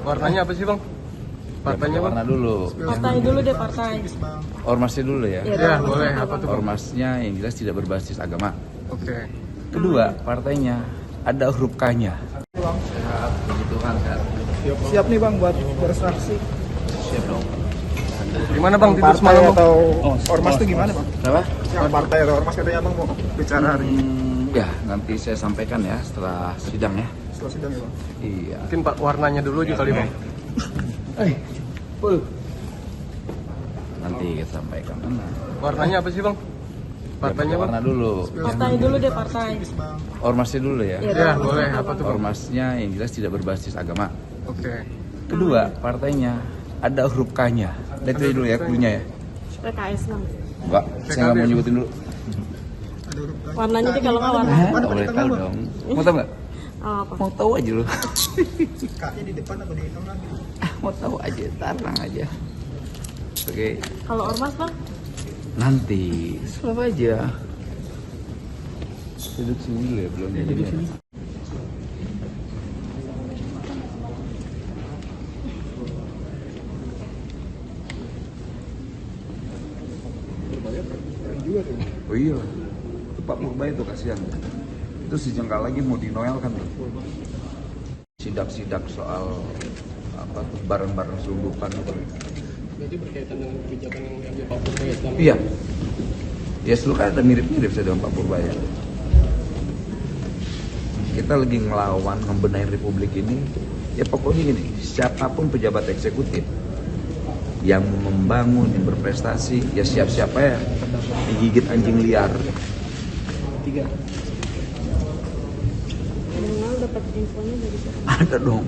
Warnanya apa sih bang? Partainya bang? Warna dulu. Partai dulu deh, partai. Ormasnya dulu ya. Ya boleh. Apa tuh bang? Ormasnya yang jelas tidak berbasis agama. Oke. Kedua, partainya ada huruf K-nya. Sehat, puji Tuhan, sehat. Siap nih bang buat bersaksi. Siap dong. Gimana bang tidur Partai semalam bang? atau ormas itu gimana bang? Kenapa? Yang partai atau ormas katanya bang mau bicara hari ini Ya, nanti saya sampaikan ya setelah sidang ya. setelah sidang ya bang. Iya. Mungkin pak warnanya dulu aja kali bang. Nanti kita sampaikan. Warnanya apa sih bang? Partainya bang? Warna dulu. Partai dulu deh, partai. Ormasnya dulu ya. Ya boleh. Apa tuh bang? Ormasnya yang jelas tidak berbasis agama. Oke. Kedua, partainya ada huruf K-nya. Lihat dulu ya cluenya ya. PKS bang. Enggak, saya nggak mau nyebutin dulu. Ada huruf K. Warnanya sih kalau nggak warna. Nggak boleh tahu dong. Mau tahu nggak? Apa? Mau tahu aja lu. K-nya di depan atau di tengah gitu? Mau tahu aja, tenang aja. Oke, Kalau ormas bang? nanti selalu aja. Duduk sini dulu ya, belum duduk sini. Oh iya, itu Pak Purbaya itu kasihan. Itu sejengkal lagi mau dinoelkan tuh. Sidak-sidak soal apa tuh barang-barang selundupan itu. Berarti berkaitan dengan kebijakan yang diambil Pak Purbaya selama Iya. Ya selalu kan ada mirip-mirip saya dengan Pak Purbaya. Kita lagi ngelawan, ngebenahin Republik ini. Ya pokoknya gini, siapapun pejabat eksekutif yang membangun, yang berprestasi, ya siap-siap ya digigit anjing liar. Mengenal dapat infonya dari siapa? Ada dong.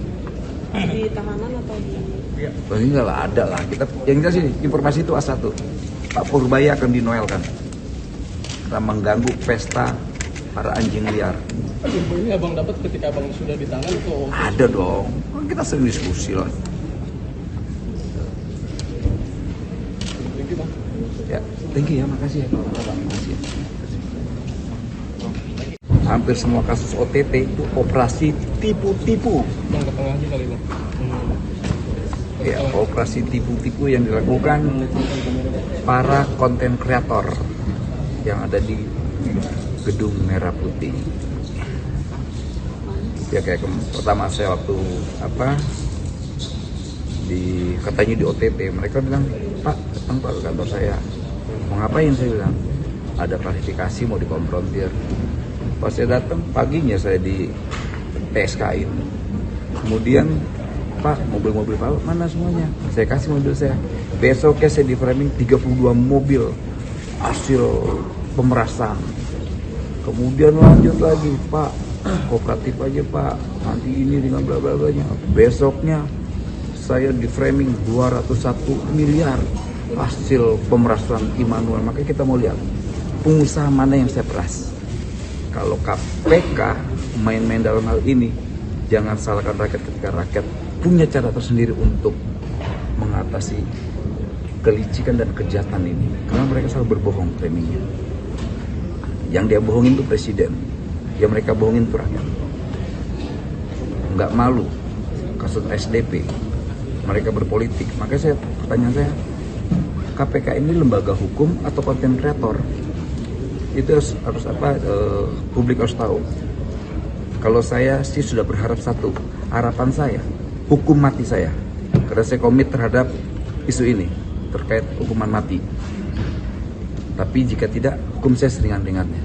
Di tahanan atau di? Oh, ini nggak lah, ada lah. Kita yang jelas ini informasi itu A1. Pak Purbaya akan dinoelkan karena mengganggu pesta para anjing liar. info ini abang dapat ketika abang sudah ditahan atau? Ada dong. Kita sering diskusi lah. Thank you bang. Ya, thank you ya, makasih ya. Makasih ya. Hampir semua kasus OTT itu operasi tipu-tipu. Bang ke tengah aja kali bang. Ya, operasi tipu-tipu yang dilakukan para konten kreator yang ada di Gedung Merah Putih. Ya kayak pertama saya waktu katanya di OTT, mereka bilang, Pak datang Pak ke kantor saya. Mau ngapain? Saya bilang ada klarifikasi mau dikonfrontir. Pas saya datang paginya saya di PSK-in. Kemudian Pak, mobil-mobil Pak mana semuanya? Saya kasih mobil saya. Besoknya saya di framing 32 mobil hasil pemerasan. Kemudian lanjut lagi, Pak, kooperatif aja Pak, nanti ini dengan bla bla blanya. Besoknya saya di framing 201 miliar hasil pemerasan Immanuel. Makanya kita mau lihat pengusaha mana yang saya peras. Kalau KPK main-main dalam hal ini, jangan salahkan rakyat ketika rakyat punya cara tersendiri untuk mengatasi kelicikan dan kejahatan ini. Karena mereka selalu berbohong framingnya. Yang dia bohongin itu presiden, yang mereka bohongin itu rakyat. Nggak malu kasus SDP, mereka berpolitik. Makanya pertanyaan saya, KPK ini lembaga hukum atau konten kreator? Itu harus publik harus tahu. Kalau saya sih sudah berharap satu, harapan saya hukum mati saya, karena saya komit terhadap isu ini terkait hukuman mati. Tapi jika tidak, hukum saya seringan-ringannya.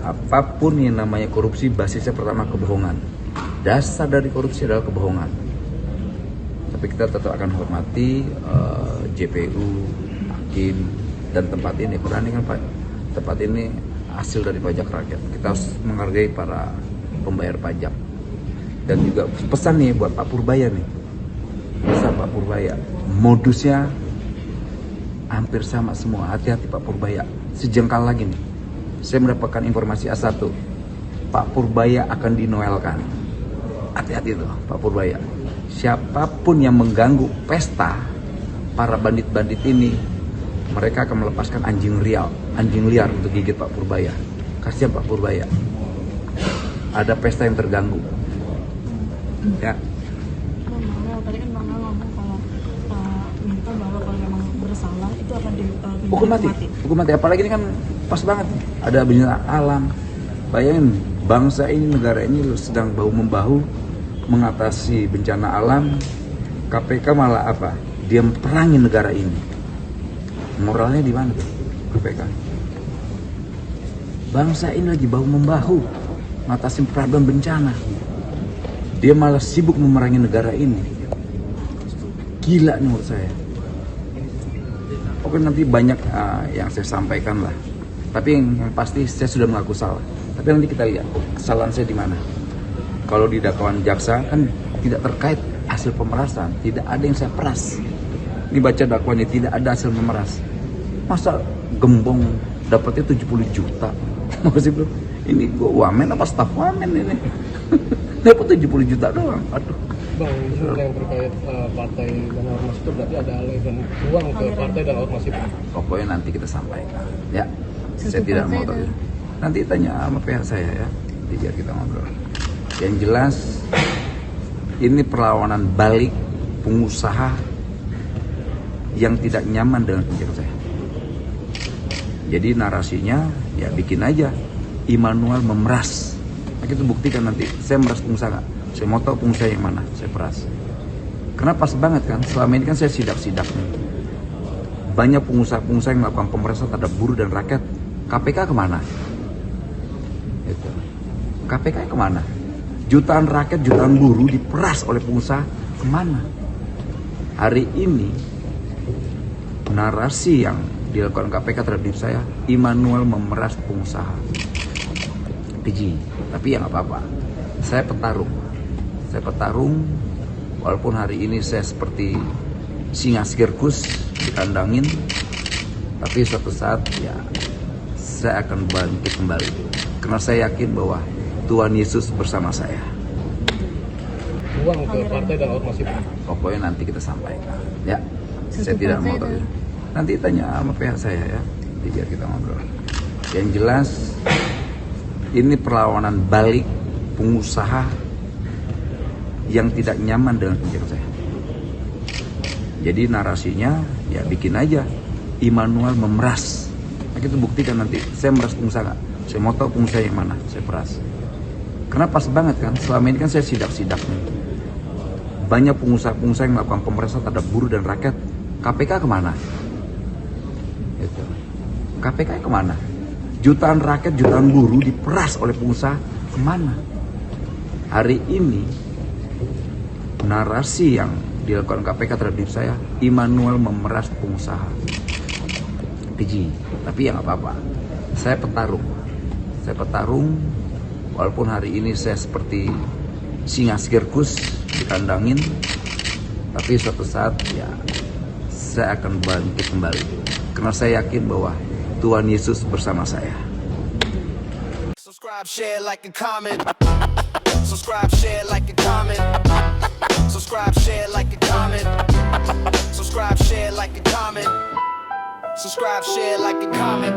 Apapun yang namanya korupsi, basisnya pertama kebohongan. Dasar dari korupsi adalah kebohongan. Tapi kita tetap akan hormati JPU, hakim, dan tempat ini. Karena ini kan tempat ini hasil dari pajak rakyat. Kita harus menghargai para pembayar pajak. Dan juga pesan nih buat Pak Purbaya nih. Pesan Pak Purbaya, modusnya hampir sama semua. Hati-hati Pak Purbaya. Sejengkal lagi nih, saya mendapatkan informasi A1, Pak Purbaya akan dinoelkan. Hati-hati tuh Pak Purbaya. Siapapun yang mengganggu pesta para bandit-bandit ini, mereka akan melepaskan anjing liar untuk gigit Pak Purbaya. Kasihan Pak Purbaya. Ada pesta yang terganggu. Ya, tadi kan Bang Nal ngomong kalau minta bahwa kalau memang bersalah itu akan Hukum mati. Hukum mati. Apalagi ini kan pas banget. Ada bencana alam. Bayangin, bangsa ini, negara ini sedang bahu-membahu mengatasi bencana alam. KPK malah apa? Dia perangin negara ini. Moralnya di mana tuh KPK? Bangsa ini lagi bahu-membahu mengatasi problem bencana. Dia malah sibuk memerangi negara ini. Gila nih menurut saya. Oke, nanti banyak yang saya sampaikan lah. Tapi yang pasti saya sudah mengaku salah. Tapi nanti kita lihat kesalahan saya di mana. Kalau di dakwaan jaksa kan tidak terkait hasil pemerasan, tidak ada yang saya peras. Dibaca dakwaannya tidak ada hasil memeras. Masa gembong dapatnya 70 juta? Masih belum. Ini gua wamen apa staf wamen ini? Dapat 70 juta doang. Aduh. Bang, yang terkait partai dan ormas itu berarti ada aliran uang ke partai dan ormas itu. Pokoknya nanti kita sampaikan. Ya, saya tidak mau tahu. Nanti tanya sama pihak saya ya, biar kita ngobrol. Yang jelas, ini perlawanan balik pengusaha yang tidak nyaman dengan kebijakan saya. Jadi narasinya ya bikin aja Immanuel memeras. Nah, kita buktikan nanti. Saya meras pengusaha nggak? Saya mau tahu pengusaha yang mana saya peras. Karena pas banget kan, selama ini kan saya sidak-sidak nih. Banyak pengusaha-pengusaha yang melakukan pemerasan terhadap buruh dan rakyat. KPK kemana? Itu. KPK kemana? Jutaan rakyat, jutaan buruh diperas oleh pengusaha kemana? Hari ini narasi yang dilakukan KPK terhadap diri saya, Immanuel memeras pengusaha. Keji, tapi ya nggak apa-apa. Saya petarung, walaupun hari ini saya seperti singa sirkus dikandangin, tapi suatu saat ya saya akan bangkit kembali. Karena saya yakin bahwa Tuhan Yesus bersama saya. Uang ke partai dan ormas itu. Pokoknya nanti kita sampaikan. Ya, saya tidak mau tahu. Nanti tanya sama pihak saya ya, biar kita ngobrol. Yang jelas, ini perlawanan balik pengusaha yang tidak nyaman dengan kebijakan saya. Jadi narasinya ya bikin aja Immanuel memeras. Nah, kita buktikan nanti. Saya meras pengusaha nggak? Saya mau tahu pengusaha yang mana saya peras. Karena pas banget kan, selama ini kan saya sidak-sidak nih. Banyak pengusaha-pengusaha yang melakukan pemerasan terhadap buruh dan rakyat. KPK kemana? Itu. KPK kemana? Jutaan rakyat, jutaan buruh diperas oleh pengusaha kemana? Hari ini narasi yang dilakukan KPK terhadap diri saya, Immanuel memeras pengusaha. Keji, tapi ya nggak apa-apa. Saya petarung, walaupun hari ini saya seperti singa sirkus dikandangin, tapi suatu saat ya saya akan bangkit kembali. Karena saya yakin bahwa Tuhan Yesus bersama saya. Subscribe, share, like, and comment. Subscribe, share, like, and comment. Subscribe, share, like, and comment. Subscribe, share, like, and comment. Subscribe, share, like, and comment.